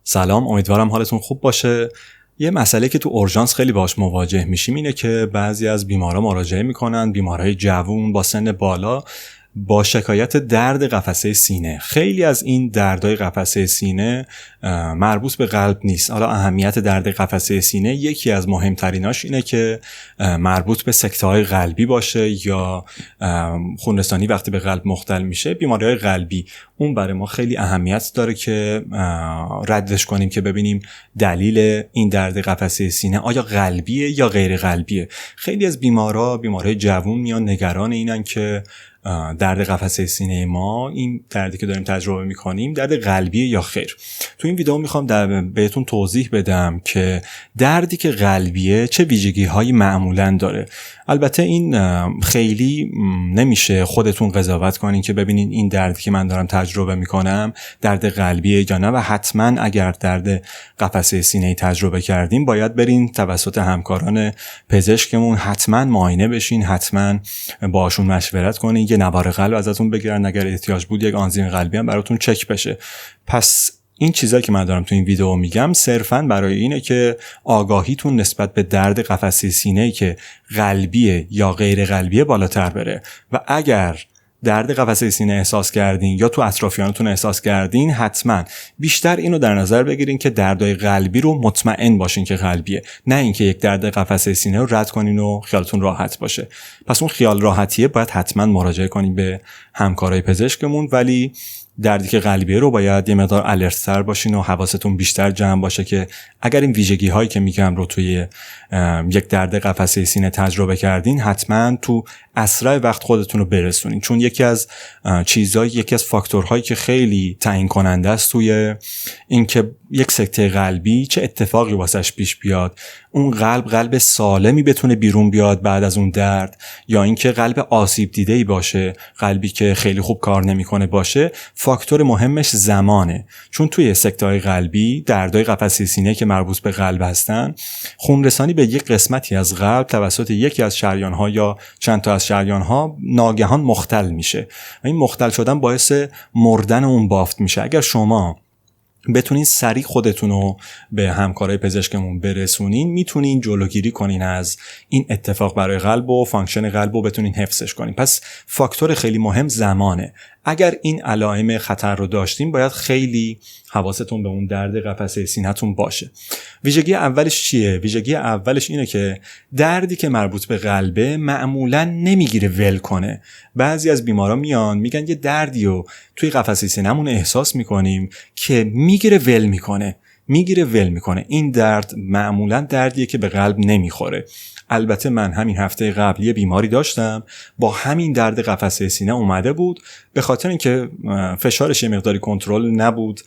سلام، امیدوارم حالتون خوب باشه. یه مسئله که تو اورژانس خیلی باهاش مواجه میشیم اینه که بعضی از بیمارا مراجعه میکنن، بیمارای جوون با سن بالا با شکایت درد قفسه سینه. خیلی از این دردهای قفسه سینه مربوط به قلب نیست. حالا اهمیت درد قفسه سینه یکی از مهمتریناش اینه که مربوط به سکته‌های قلبی باشه یا خونرسانی وقتی به قلب مختل میشه. بیماری‌های قلبی اون برای ما خیلی اهمیت داره که ردش کنیم که ببینیم دلیل این درد قفسه سینه آیا قلبیه یا غیر قلبیه. خیلی از بیمارای جوون میان نگران اینن که درد قفسه سینه ما، این دردی که داریم تجربه میکنیم، درد قلبیه یا خیر. تو این ویدیو میخوام بهتون توضیح بدم که دردی که قلبیه چه ویژگی هایی معمولاً داره. البته این خیلی نمیشه خودتون قضاوت کنین که ببینین این دردی که من دارم تجربه میکنم درد قلبیه یا نه، و حتما اگر درد قفسه سینه تجربه کردیم باید برین توسط همکاران پزشکمون حتما معاینه بشین، حتما باشون مشورت کنین، یه نوار قلب ازتون بگیرن، اگر احتیاج بود یک آنزیم قلبی هم براتون چک بشه. پس این چیزایی که من دارم تو این ویدیو میگم صرفاً برای اینه که آگاهیتون نسبت به درد قفسه سینه‌ای که قلبیه یا غیر قلبیه بالاتر بره. و اگر درد قفسه سینه احساس کردین یا تو اطرافیانتون احساس کردین، حتما بیشتر اینو در نظر بگیرین که دردهای قلبی رو مطمئن باشین که قلبیه، نه اینکه یک درد قفسه سینه رو رد کنین و خیالتون راحت باشه. پس اون خیال راحتیه باید حتما مراجعه کنین به همکارای پزشکمون، ولی دردی که قلبیه رو باید یه مقدار الرت‌تر باشین و حواستون بیشتر جمع باشه که اگر این ویژگی هایی که میگم رو توی یک درد قفسه سینه تجربه کردین، حتما تو اسرع وقت خودتون رو برسونین. چون یکی از فاکتورهایی که خیلی تعیین کننده است توی اینکه یک سکته قلبی چه اتفاقی واسش پیش بیاد، اون قلب سالمی بتونه بیرون بیاد بعد از اون درد، یا اینکه قلب آسیب دیده‌ای باشه، قلبی که خیلی خوب کار نمیکنه باشه، فاکتور مهمش زمانه. چون توی سکته‌های قلبی، دردهای قفسه سینه که مربوط به قلب هستن، خونرسانی به یک قسمتی از قلب توسط یکی از شریان‌ها یا چند تا از شریان‌ها ناگهان مختل میشه و این مختل شدن باعث مردن اون بافت میشه. اگر شما بتونین سریع خودتون رو به همکارای پزشکمون برسونین، میتونین جلوگیری کنین از این اتفاق برای قلب و فانکشن قلب رو بتونین حفظش کنین. پس فاکتور خیلی مهم زمانه. اگر این علائم خطر رو داشتین باید خیلی حواستون به اون درد قفسه سینه‌تون باشه. ویژگی اولش چیه؟ ویژگی اولش اینه که دردی که مربوط به قلبه معمولاً نمیگیره ول کنه. بعضی از بیمارا میان میگن یه دردی رو توی قفسه سینه‌مون احساس میکنیم که میگیره ول میکنه. این درد معمولاً دردیه که به قلب نمیخوره. البته من همین هفته قبل یه بیماری داشتم با همین درد قفسه سینه اومده بود، به خاطر اینکه فشارش یه مقداری کنترل نبود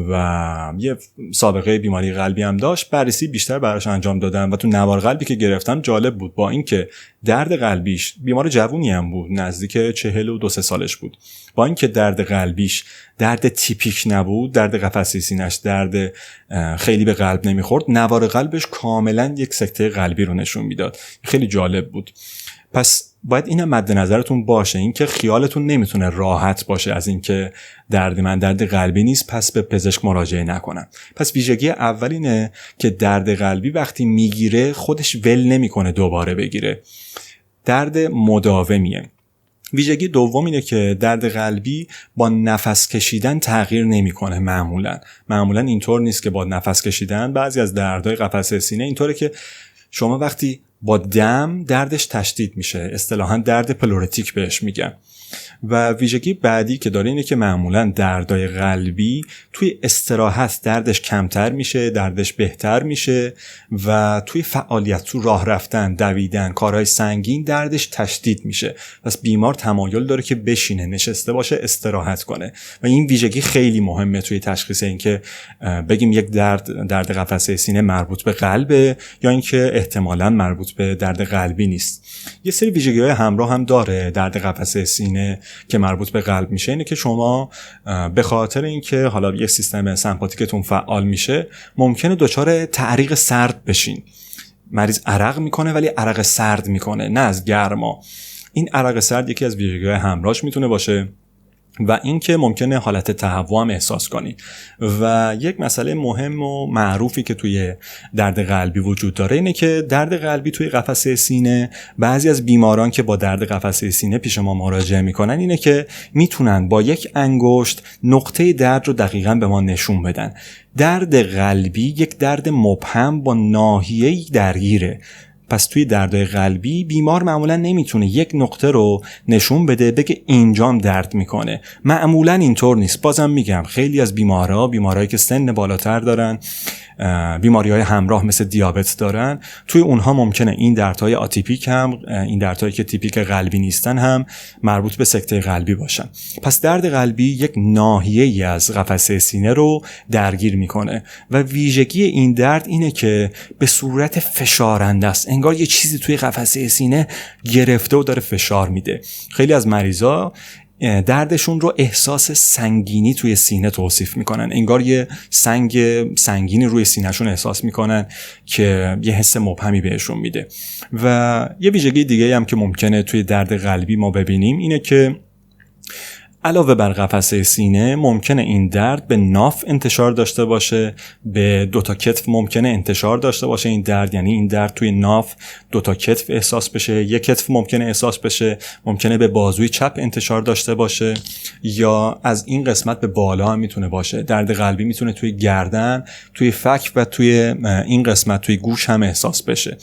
و یه سابقه بیماری قلبی هم داشت، بررسی بیشتر براش انجام دادم و تو نوار قلبی که گرفتم جالب بود. با اینکه درد قلبیش، بیمار جوونی هم بود، نزدیک 42 سالش بود، با اینکه درد قلبیش درد تیپیک نبود، درد قفسه سینه‌اش درد خیلی به قلب نمیخورد، نوار قلبش کاملا یک سکته قلبی رو نشون میداد. خیلی جالب بود. پس باید اینم مد نظرتون باشه، اینکه خیالتون نمیتونه راحت باشه از اینکه درد من درد قلبی نیست پس به پزشک مراجعه نکنم. پس ویژگی اول اینه که درد قلبی وقتی میگیره خودش ول نمیکنه دوباره بگیره، درد مداومیه. ویژگی دوم اینه که درد قلبی با نفس کشیدن تغییر نمیکنه. معمولا اینطور نیست که با نفس کشیدن، بعضی از دردهای قفسه سینه اینطوره که شما وقتی با دم دردش تشدید میشه، اصطلاحاً درد پلورتیک بهش میگن. و ویژگی بعدی که داره اینه که معمولاً دردهای قلبی توی استراحت دردش کمتر میشه، دردش بهتر میشه و توی فعالیت، تو راه رفتن، دویدن، کارهای سنگین دردش تشدید میشه. پس بیمار تمایل داره که بشینه، نشسته باشه، استراحت کنه و این ویژگی خیلی مهمه توی تشخیص این که بگیم یک درد قفسه سینه مربوط به قلبه یا اینکه احتمالاً مربوط به درد قلبی نیست. یه سری ویژگی‌های همراه هم داره درد قفسه سینه که مربوط به قلب میشه، اینه که شما به خاطر اینکه حالا یک سیستم سمپاتیکتون فعال میشه ممکنه دچار تعریق سرد بشین. مریض عرق میکنه ولی عرق سرد میکنه، نه از گرما. این عرق سرد یکی از ویژگی‌های همراهش میتونه باشه. و اینکه ممکنه حالت تهوع هم احساس کنی. و یک مسئله مهم و معروفی که توی درد قلبی وجود داره اینه که درد قلبی توی قفسه سینه، بعضی از بیماران که با درد قفسه سینه پیش ما مراجعه میکنن اینه که میتونن با یک انگشت نقطه درد رو دقیقاً به ما نشون بدن. درد قلبی یک درد مبهم با ناحیه‌ای درگیره. پس توی دردهای قلبی بیمار معمولا نمیتونه یک نقطه رو نشون بده بگه اینجام درد میکنه. معمولا اینطور نیست. بازم میگم خیلی از بیمارایی که سن بالاتر دارن، بیماری‌های همراه مثل دیابت دارن، توی اونها ممکنه این دردهای آتیپیک هم، این دردهایی که تیپیک قلبی نیستن هم مربوط به سکته قلبی باشن. پس درد قلبی یک ناحیه‌ای از قفسه سینه رو درگیر میکنه و ویژگی این درد اینه که به صورت فشارنده است. انگار یه چیزی توی قفسه سینه گرفته و داره فشار میده. خیلی از مریضا دردشون رو احساس سنگینی توی سینه توصیف میکنن. انگار یه سنگینی روی سینهشون احساس میکنن که یه حس مبهمی بهشون میده. و یه ویژگی دیگه هم که ممکنه توی درد قلبی ما ببینیم اینه که علاوه بر قفسه سینه ممکنه این درد به ناف انتشار داشته باشه، به دوتا کتف ممکنه انتشار داشته باشه این درد. یعنی این درد توی ناف دوتا کتف احساس بشه، یک کتف ممکنه احساس بشه، ممکنه به بازوی چپ انتشار داشته باشه یا از این قسمت به بالا هم میتونه باشه. درد قلبی میتونه توی گردن، توی فک و توی این قسمت توی گوش هم احساس بشه.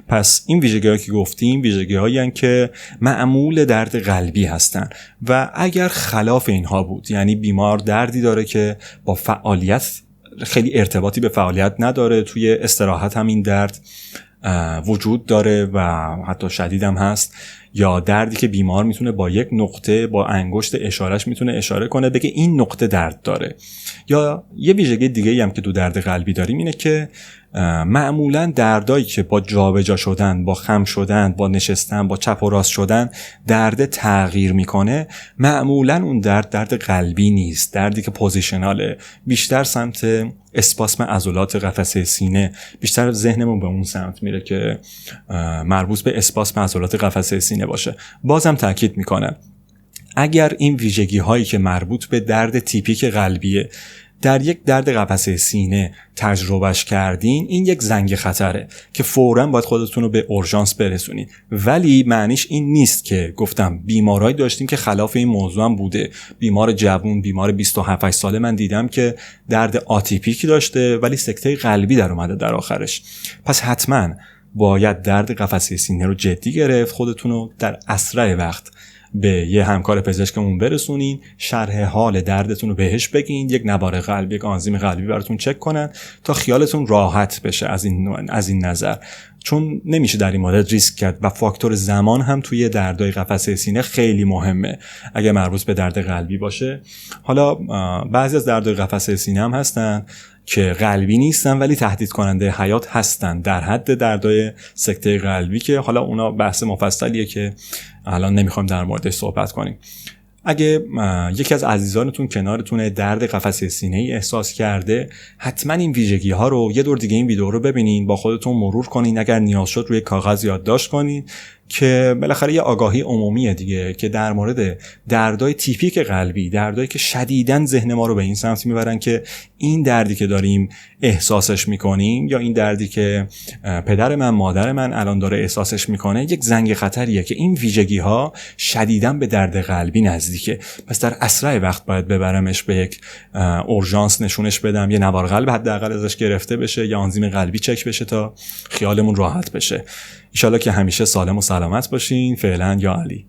پس این ویژگی‌هایی که گفتیم ویژگی‌هایی هستن که معمول درد قلبی هستن و اگر خلاف اینها بود، یعنی بیمار دردی داره که با فعالیت خیلی ارتباطی به فعالیت نداره، توی استراحت هم این درد وجود داره و حتی شدید هم هست، یا دردی که بیمار میتونه با یک نقطه با انگشت اشارش میتونه اشاره کنه بگه این نقطه درد داره. یا یه ویژگی دیگه هم که تو درد قلبی داریم اینه که معمولا دردایی که با جابجا شدن، با خم شدن، با نشستن، با چپ و راست شدن درد تغییر میکنه، معمولا اون درد قلبی نیست، دردی که پوزیشناله، بیشتر سمت اسپاسم عضلات قفسه سینه، بیشتر ذهنمون به اون سمت میره که مربوط به اسپاسم عضلات قفسه سینه باشه. بازم تاکید میکنم اگر این ویژگی هایی که مربوط به درد تیپیک قلبیه در یک درد قفسه سینه تجربهش کردین، این یک زنگ خطره که فوراً باید خودتون رو به اورژانس برسونین. ولی معنیش این نیست که گفتم بیمارایی داشتیم که خلاف این موضوع هم بوده. بیمار جوون، بیمار 27 ساله من دیدم که درد آتیپیک داشته ولی سکته قلبی در اومده در آخرش. پس حتماً باید درد قفسه سینه رو جدی گرفت، خودتون رو در اسرع وقت به یه همکار پزشکمون برسونین، شرح حال دردتون رو بهش بگین، یک نوار قلبی، یک آنزیم قلبی براتون چک کنن تا خیالتون راحت بشه از این نظر، چون نمیشه در این مورد ریسک کرد و فاکتور زمان هم توی دردهای قفسه سینه خیلی مهمه اگه مربوط به درد قلبی باشه. حالا بعضی از دردهای قفسه سینه هم هستن که قلبی نیستن ولی تهدید کننده حیات هستن در حد دردهای سکته قلبی که حالا اونا بحث مفصلیه که الان نمیخوام در موردش صحبت کنیم. اگه یکی از عزیزانتون کنارتونه درد قفسه سینه‌ای احساس کرده، حتما این ویژگی ها رو یه دور دیگه این ویدیو رو ببینین، با خودتون مرور کنین، اگر نیاز شد روی کاغذ یادداشت کنین که بالاخره یه آگاهی عمومیه دیگه که در مورد دردهای تیپیک قلبی، دردهایی که شدیداً ذهن ما رو به این سمت میبرن که این دردی که داریم احساسش میکنیم یا این دردی که پدر من، مادر من الان داره احساسش میکنه، یک زنگ خطریه که این ویژگی ها شدیداً به درد قلبی نزدیکه. پس در اسرع وقت باید ببرمش به یک اورژانس، نشونش بدم، یه نوار قلب حداقل ازش گرفته بشه یا آنزیم قلبی چک بشه تا خیالمون راحت بشه. ان شاءالله که همیشه سالم و سلامت باشین. فعلا یا علی.